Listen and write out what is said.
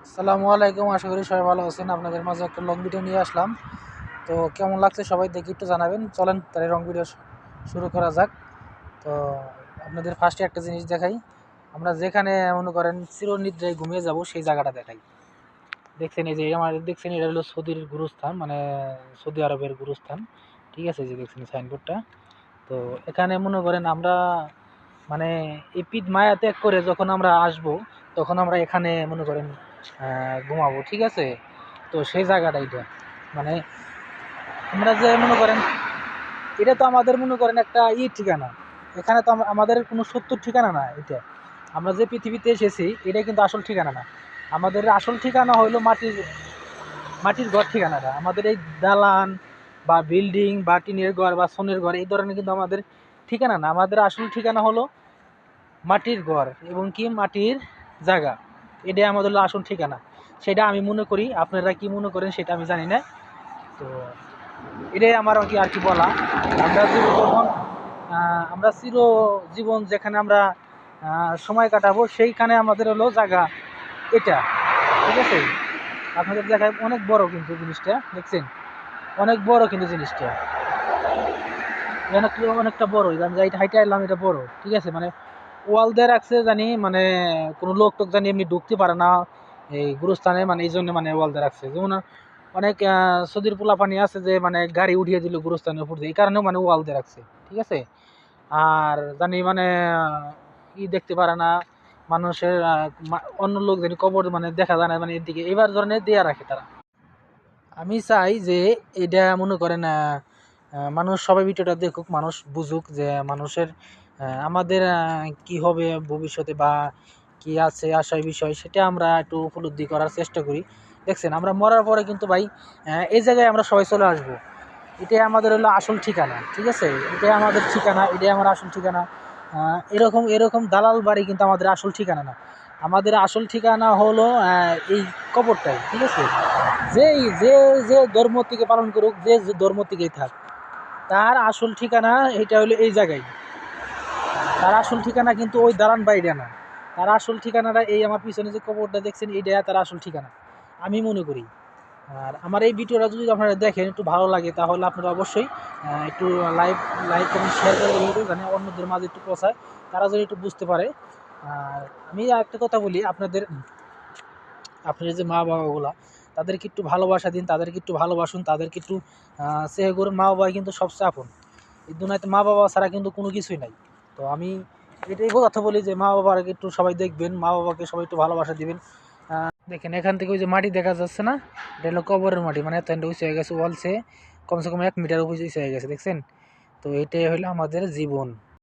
আসসালামু আলাইকুম, আশা করি সবাই ভালো আছেন। আপনাদের মাঝে একটা লং ভিডিও নিয়ে আসলাম। তো কেমন লাগছে সবাই দেখি একটু জানাবেন। চলেন তাহলে লং ভিডিও শুরু করা যাক। তো আপনাদের ফার্স্টে একটা জিনিস দেখাই। আমরা যেখানে মনে করেন চিরনিদ্রায় ঘুমিয়ে যাব সেই জায়গাটা দেখাই। দেখছেন এই যে আমাদের দেখছেন এটা হলো সৌদির গুরুস্থান, মানে সৌদি আরবের গুরুস্থান। ঠিক আছে, যে দেখছেন সাইনবোর্ডটা। তো এখানে মনে করেন আমরা মানে এই পিঠ মায়া ত্যাগ করে যখন আমরা আসব, তখন আমরা এখানে মনে করেন ঘুমাবো। ঠিক আছে, তো সেই জায়গাটা এটা মানে আমরা যে মনে করেন এটা তো আমাদের মনে করেন একটা ঠিকানা। এখানে তো আমাদের কোনো সত্যর ঠিকানা না এটা। আমরা যে পৃথিবীতে এসেছি এটা কিন্তু আসল ঠিকানা না। আমাদের আসল ঠিকানা হইলো মাটির মাটির ঘর ঠিকানাটা। আমাদের এই দালান বা বিল্ডিং বা টিনের ঘর বা সোনের ঘর এই ধরনের কিন্তু আমাদের ঠিকানা না। আমাদের আসল ঠিকানা হলো মাটির ঘর এবং কি মাটির জায়গা। এটাই আমাদের হলো আসল ঠিকানা। সেটা আমি মনে করি, আপনারা কি মনে করেন সেটা আমি জানি না। তো এটাই আমার আর কি বলা। আমরা যখন আমরা চির জীবন যেখানে আমরা সময় কাটাবো সেইখানে আমাদের হলো জায়গা এটা। ঠিক আছে, আপনাদের দেখায় অনেক বড় কিন্তু জিনিসটা দেখছেন, অনেক বড় কিন্তু জিনিসটা অনেকটা বড়। আমি যাই হাইটে এলাম, এটা বড়। ঠিক আছে, মানে ওয়াল দিয়ে রাখছে জানি, মানে কোনো লোক টোক জানি এমনি ঢুকতে পারে না এই গুরুস্থানে, মানে এই জন্য মানে ওয়াল দিয়ে রাখছে। যেমন অনেক সদির পোলা পানি আছে যে মানে গাড়ি উঠিয়ে দিল গুরুস্থানের উপর দিয়ে, এই কারণেও মানে ওয়াল দিয়ে রাখছে। ঠিক আছে, আর জানি মানে দেখতে পারে না মানুষের অন্য লোক জানি কবর মানে দেখা যায় না, মানে এদিকে এবার ধরনের দেয়া রাখে তারা। আমি চাই যে এটা মনে করেন মানুষ সবাই ভিডিওটা দেখুক, মানুষ বুঝুক যে মানুষের আমাদের কি হবে ভবিষ্যতে বা কি আছে আশায় বিষয়, সেটা আমরা একটু উপলব্ধি করার চেষ্টা করি। দেখছেন আমরা মরার পরে কিন্তু ভাই এই জায়গায় আমরা সবাই চলে আসবো। এটাই আমাদের হলো আসল ঠিকানা। ঠিক আছে, এটাই আমাদের ঠিকানা, এটাই আমার আসল ঠিকানা। এরকম এরকম দালাল বাড়ি কিন্তু আমাদের আসল ঠিকানা না। আমাদের আসল ঠিকানা হলো এই কবরটাই। ঠিক আছে, যেই যে যে ধর্ম থেকে পালন করুক, যে যে ধর্ম থেকেই থাক, তার আসল ঠিকানা এটা হলো এই জায়গায়। তার আসল ঠিকানা কিন্তু ওই দালান বাড়িটা না। তার আসল ঠিকানাটা এই আমার পিছনে যে কবরটা দেখছেন, এইটা তার আসল ঠিকানা আমি মনে করি। আর আমার এই ভিডিওটা যদি আপনারা দেখেন একটু ভালো লাগে, তাহলে আপনারা অবশ্যই একটু লাইক কমেন্ট শেয়ার করে ভিডিও, জানি অন্যদের মাঝে একটু পৌঁছায়, তারা যদি একটু বুঝতে পারে। আর আমি একটা কথা বলি, আপনাদের যে মা বাবাগুলা, তাদেরকে একটু ভালোবাসা দিন, তাদেরকে একটু ভালোবাসুন, তাদেরকে একটু স্নেহ করুন। মা বাবাই কিন্তু সবচেয়ে আপন। এই দুনিয়াতে মা বাবা ছাড়া কিন্তু কোনো কিছুই নাই। তো আমি এটাই কথা বলি যে মা বাবাকে একটু সবাই দেখবেন, মা বাবাকে সবাই একটু ভালোবাসা দিবেন। দেখেন এখান থেকে ওই যে মাটি দেখা যাচ্ছে না, এটা হলো কবরের মাটি, মানে এত উঁচু হয়ে গেছে, ওয়ালসে কমসে কম 1 মিটার উঁচু হয়ে গেছে দেখছেন। তো এটাই হলো আমাদের জীবন।